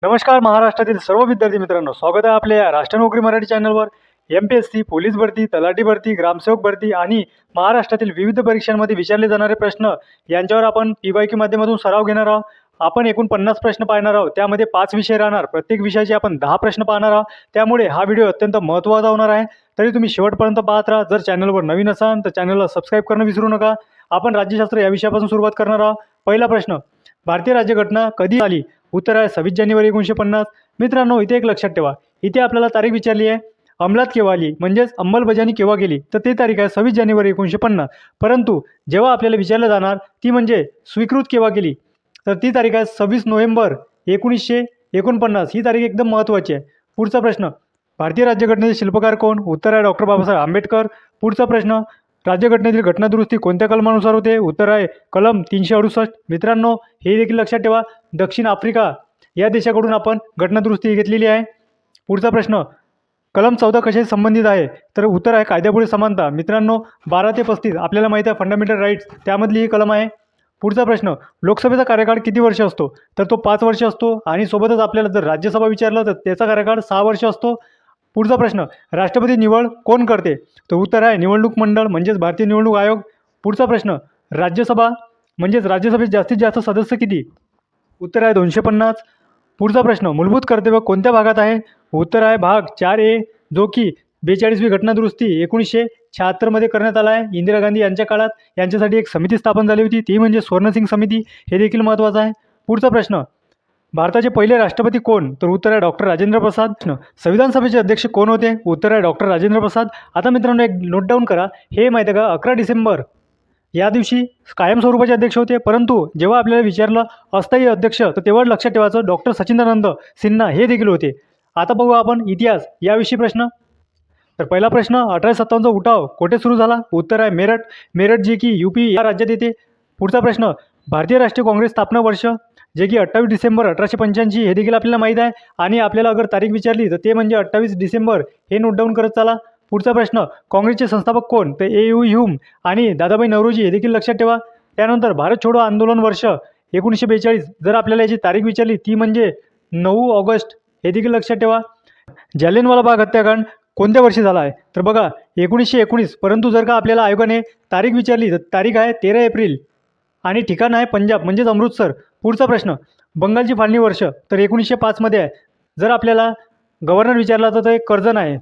नमस्कार महाराष्ट्रातील सर्व विद्यार्थी मित्रांनो, स्वागत आहे आपल्या राष्ट्र नोकरी मराठी चॅनलवर. MPSC, पोलीस भरती, तलाठी भरती, ग्रामसेवक भरती आणि महाराष्ट्रातील विविध परीक्षांमध्ये विचारले जाणारे प्रश्न यांच्यावर आपण PYQ माध्यमातून सराव घेणार आहोत. आपण एकूण 50 प्रश्न पाहणार आहोत. त्यामध्ये 5 विषय राहणार. प्रत्येक विषयाचे आपण 10 प्रश्न पाहणार आहोत. त्यामुळे हा व्हिडिओ अत्यंत महत्त्वाचा होणार आहे. तरी तुम्ही शेवटपर्यंत पाहत राहा. जर चॅनलवर नवीन असाल तर चॅनलला सबस्क्राईब करणं विसरू नका. आपण राज्यशास्त्र या विषयापासून सुरुवात करणार आहोत. पहिला प्रश्न, भारतीय राज्यघटना कधी आली? उत्तर आहे 26 जानेवारी 1950. मित्रांनो, इथे एक लक्षात ठेवा, इथे आपल्याला तारीख विचारली आहे, अंमलात केव्हा आली म्हणजेच अंमलबजावणी केव्हा केली, तर ते तारीख आहे 26 जानेवारी 1950. परंतु जेव्हा आपल्याला विचारलं जाणार ती म्हणजे स्वीकृत केव्हा केली, तर ती तारीख आहे 26 नोव्हेंबर 1949. ही तारीख एकदम महत्त्वाची आहे. पुढचा प्रश्न, भारतीय राज्यघटनेचे शिल्पकार कोण? उत्तर आहे डॉक्टर बाबासाहेब आंबेडकर. पुढचा प्रश्न, राज्यघटनेतील घटनादुरुस्ती कोणत्या कलमानुसार होते? उत्तर आहे कलम 368. मित्रांनो, हे देखील लक्षात ठेवा, दक्षिण आफ्रिका या देशाकडून आपण घटनादुरुस्ती घेतलेली आहे. पुढचा प्रश्न, कलम 14 कशाशी संबंधित आहे? तर उत्तर आहे कायद्यापुढे समानता. मित्रांनो, 12 ते 35 आपल्याला माहिती आहे फंडामेंटल राईट्स, त्यामधली ही कलम आहे. पुढचा प्रश्न, लोकसभेचा कार्यकाळ किती वर्ष असतो? तर तो 5 वर्ष असतो. आणि सोबतच आपल्याला जर राज्यसभा विचारलं तर त्याचा कार्यकाळ 6 वर्ष असतो. पुढचा प्रश्न, राष्ट्रपती निवड कोण करते? तर उत्तर आहे निवडणूक मंडळ म्हणजेच भारतीय निवडणूक आयोग. पुढचा प्रश्न, राज्यसभा म्हणजेच राज्यसभेत जास्तीत जास्त सदस्य किती? उत्तर आहे 250. पुढचा प्रश्न, मूलभूत कर्तव्य कोणत्या भागात आहे? उत्तर आहे भाग 4A, जो की 42वी घटनादुरुस्ती 1976 करण्यात आला आहे. इंदिरा गांधी यांच्या काळात यांच्यासाठी एक समिती स्थापन झाली होती, ती म्हणजे स्वर्णसिंग समिती. हे देखील महत्त्वाचं आहे. पुढचा प्रश्न, भारताचे पहिले राष्ट्रपती कोण? तर उत्तर आहे डॉक्टर राजेंद्र प्रसाद. संविधान सभेचे अध्यक्ष कोण होते? उत्तर आहे डॉक्टर राजेंद्र प्रसाद. आता मित्रांनो, एक नोट डाऊन करा, हे माहिती आहे का 11 डिसेंबर या दिवशी कायमस्वरूपाचे अध्यक्ष होते. परंतु जेव्हा आपल्याला विचारलं अस्थायी अध्यक्ष, तर तेव्हा लक्षात ठेवायचं डॉक्टर सच्चिदानंद सिन्हा हे देखील होते. आता बघू आपण इतिहास याविषयी प्रश्न. तर पहिला प्रश्न, 1857चा उठाव कोठे सुरू झाला? उत्तर आहे मेरठ. मेरठ जे की UP या राज्यात येते. पुढचा प्रश्न, भारतीय राष्ट्रीय काँग्रेस स्थापना वर्ष, जे की 28 डिसेंबर 1885. हे देखील आपल्याला माहीत आहे. आणि आपल्याला अगर तारीख विचारली तर ते म्हणजे 28 डिसेंबर. हे नोट डाऊन करत चला. पुढचा प्रश्न, काँग्रेसचे संस्थापक कोण? तर AU ह्यूम आणि दादाभाई नौरोजी. हे देखील लक्षात ठेवा. त्यानंतर भारत छोडो आंदोलन वर्ष 1942. जर आपल्याला याची तारीख विचारली ती म्हणजे 9 ऑगस्ट. हे देखील लक्षात ठेवा. जालियनवाला बाग हत्याकांड कोणत्या वर्षी झाला आहे? तर बघा 1919. परंतु जर का आपल्याला आयोगाने तारीख विचारली तर तारीख आहे 13 एप्रिल आणि ठिकाण आहे पंजाब म्हणजेच अमृतसर. पुढचा प्रश्न, बंगालची फाळणी वर्ष तर 1905 आहे. जर आपल्याला गव्हर्नर विचारला तर ते कर्जन आहे.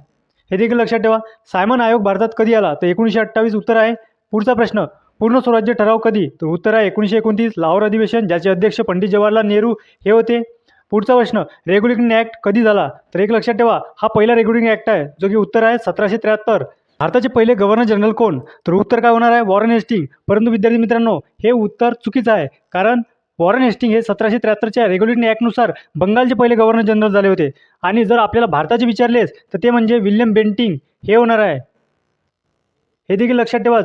हे देखील लक्षात ठेवा. सायमन आयोग भारतात कधी आला? तर 1928 उत्तर आहे. पुढचा प्रश्न, पूर्ण स्वराज्य ठराव कधी? तर उत्तर आहे 1929 लाहोर अधिवेशन, ज्याचे अध्यक्ष पंडित जवाहरलाल नेहरू हे होते. पुढचा प्रश्न, रेग्युलेटिंग ॲक्ट कधी झाला? तर एक लक्षात ठेवा, हा पहिला रेग्युलेटिंग ॲक्ट आहे, जो की उत्तर आहे 1773. भारताचे पहिले गव्हर्नर जनरल कोण? तर उत्तर काय होणार आहे? Warren Hasting. परंतु विद्यार्थी मित्रांनो, हे उत्तर चुकीचं आहे, कारण वॉरेन हेस्टिंग हे 1773च्या रेग्युलेटिंग ॲक्टनुसार बंगालचे पहिले गव्हर्नर जनरल झाले होते. आणि जर आपल्याला भारताचे विचारलेच तर ते म्हणजे विल्यम बेंटिंग हे होणार आहे. हे देखील लक्षात ठेवा.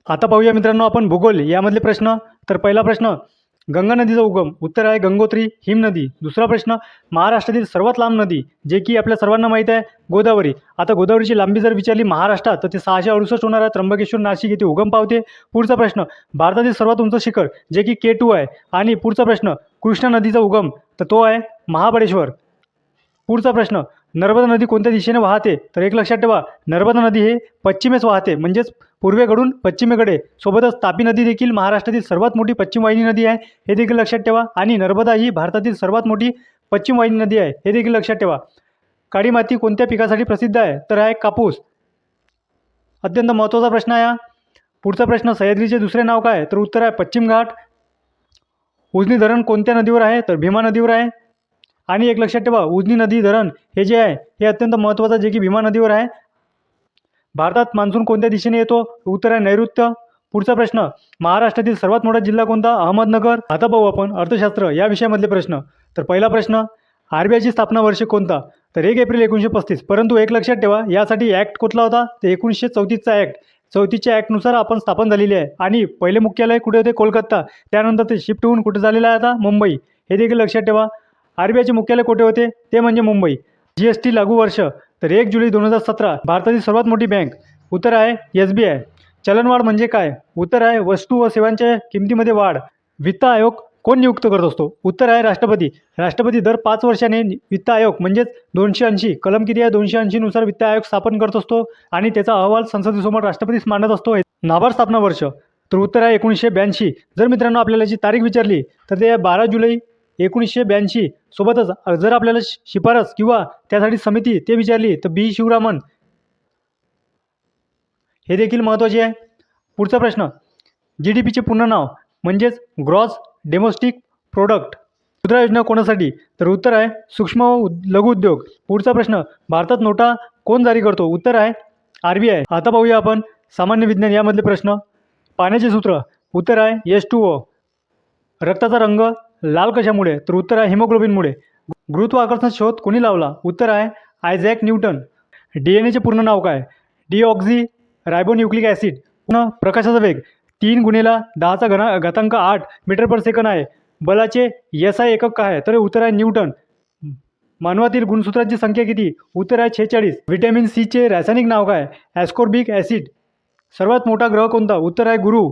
आता पाहूया मित्रांनो आपण भूगोल यामधले प्रश्न. तर पहिला प्रश्न, गंगा नदीचा उगम. उत्तर आहे गंगोत्री हिमनदी. दुसरा प्रश्न, महाराष्ट्रातील सर्वात लांब नदी, जे की आपल्या सर्वांना माहीत आहे गोदावरी. आता गोदावरीची लांबी जर विचारली महाराष्ट्रात तर ते 668 होणार आहे. त्र्यंबकेश्वर नाशिक येथे उगम पावते. पुढचा प्रश्न, भारतातील सर्वात उंच शिखर, जे की K2 आहे. आणि पुढचा प्रश्न, कृष्णा नदीचा उगम तर तो आहे महाबळेश्वर. पुढचा प्रश्न, नर्मदा नदी कोणत्या दिशेने वाहते? तर एक लक्षात ठेवा, नर्मदा नदी हे पश्चिमेस वाहते म्हणजेच पूर्वेकडून पश्चिमेकडे. सोबतच तापी नदी देखील महाराष्ट्रातील सर्वात मोठी पश्चिम वाहिनी नदी आहे. हे देखील लक्षात ठेवा. आणि नर्मदा ही भारतातील सर्वात मोठी पश्चिम वाहिनी नदी आहे. हे देखील लक्षात ठेवा. काळी माती कोणत्या पिकासाठी प्रसिद्ध आहे? तर आहे कापूस. अत्यंत महत्त्वाचा प्रश्न आहे हा. पुढचा प्रश्न, सह्याद्रीचे दुसरे नाव काय? तर उत्तर आहे पश्चिम घाट. उजनी धरण कोणत्या नदीवर आहे? तर भीमा नदीवर आहे. आणि एक लक्षात ठेवा, उजनी नदी धरण हे जे आहे हे अत्यंत महत्त्वाचं, जे की भीमा नदीवर आहे. भारतात मान्सून कोणत्या दिशेने येतो? उत्तर आहे नैऋत्य. पुढचा प्रश्न, महाराष्ट्रातील सर्वात मोठा जिल्हा कोणता? अहमदनगर. आता पाहू आपण अर्थशास्त्र या विषयामधले प्रश्न. तर पहिला प्रश्न, RBIची स्थापना वर्ष कोणता? तर 1 एप्रिल 1935. परंतु एक लक्षात ठेवा, यासाठी ॲक्ट कुठला होता? तर 1934चा ॲक्ट. 34च्या ॲक्टनुसार आपण स्थापन झालेली आहे. आणि पहिले मुख्यालय कुठे होते? कोलकाता. त्यानंतर ते शिफ्ट होऊन कुठे झालेलं आहे आता? मुंबई. हे देखील लक्षात ठेवा. RBIचे मुख्यालय कुठे होते? ते म्हणजे मुंबई. GST लागू वर्ष तर 1 जुलै 2017. भारतातील सर्वात मोठी बँक? उत्तर आहे SBI. चलनवाढ म्हणजे काय? उत्तर आहे वस्तू व सेवांच्या किमतीमध्ये वाढ. वित्त आयोग कोण नियुक्त करत असतो? उत्तर आहे राष्ट्रपती. राष्ट्रपती दर 5 वर्षाने वित्त आयोग म्हणजेच 280 कलम किती आहे 280 नुसार वित्त आयोग स्थापन करत असतो आणि त्याचा अहवाल संसदेसमोर राष्ट्रपतीच मांडत असतो. नाबार्ड स्थापना वर्ष तर उत्तर आहे 1982. जर मित्रांनो आपल्याला जी तारीख विचारली तर ते आहे 12 जुलै 1982. सोबतच जर आपल्याला शिफारस किंवा त्यासाठी समिती ते विचारली तर बी शिवरामन हे देखील महत्त्वाचे आहे. पुढचा प्रश्न, GDPचे पूर्ण नाव म्हणजेच ग्रॉस डोमेस्टिक प्रोडक्ट. मुद्रा योजना कोणासाठी? तर उत्तर आहे सूक्ष्म व लघु उद्योग. पुढचा प्रश्न, भारतात नोटा कोण जारी करतो? उत्तर आहे RBI. आता पाहूया आपण सामान्य विज्ञान यामधले प्रश्न. पाण्याचे सूत्र, उत्तर आहे H2O. रक्ताचा रंग लाल कशामुळे? तर उत्तर आहे हिमोग्लोबिनमुळे. गुरुत्वाकर्षण शोध कोणी लावला? उत्तर आहे आयझॅक न्यूटन. DNA चे पूर्ण नाव काय? डीऑक्झी रायबोन्यूक्लिक ॲसिड. पुन्हा प्रकाशाचा वेग 3×10⁸ मीटर पर सेकंद आहे. बलाचे SI एकक काय आहे? तर उत्तर आहे न्यूटन. मानवातील गुणसूत्रांची संख्या किती? उत्तर आहे 46. व्हिटॅमिन Cचे रासायनिक नाव काय? Ascorbic acid. सर्वात मोठा ग्रह कोणता? उत्तर आहे गुरु.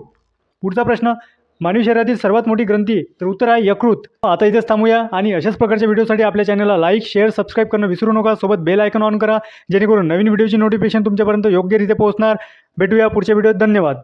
पुढचा प्रश्न, मानवी शरीरातील सर्वात मोठी ग्रंथी? तर उत्तर आहे यकृत. आता इथेच थांबूया आणि अशाच प्रकारच्या व्हिडिओसाठी आपल्या चॅनलला लाईक शेअर सबस्क्राईब करणं विसरू नका. सोबत बेल आयकॉन ऑन करा जेणेकरून नवीन व्हिडिओची नोटिफिकेशन तुमच्यापर्यंत योग्यरित्या पोहोचणार. भेटूया पुढच्या व्हिडिओत. धन्यवाद.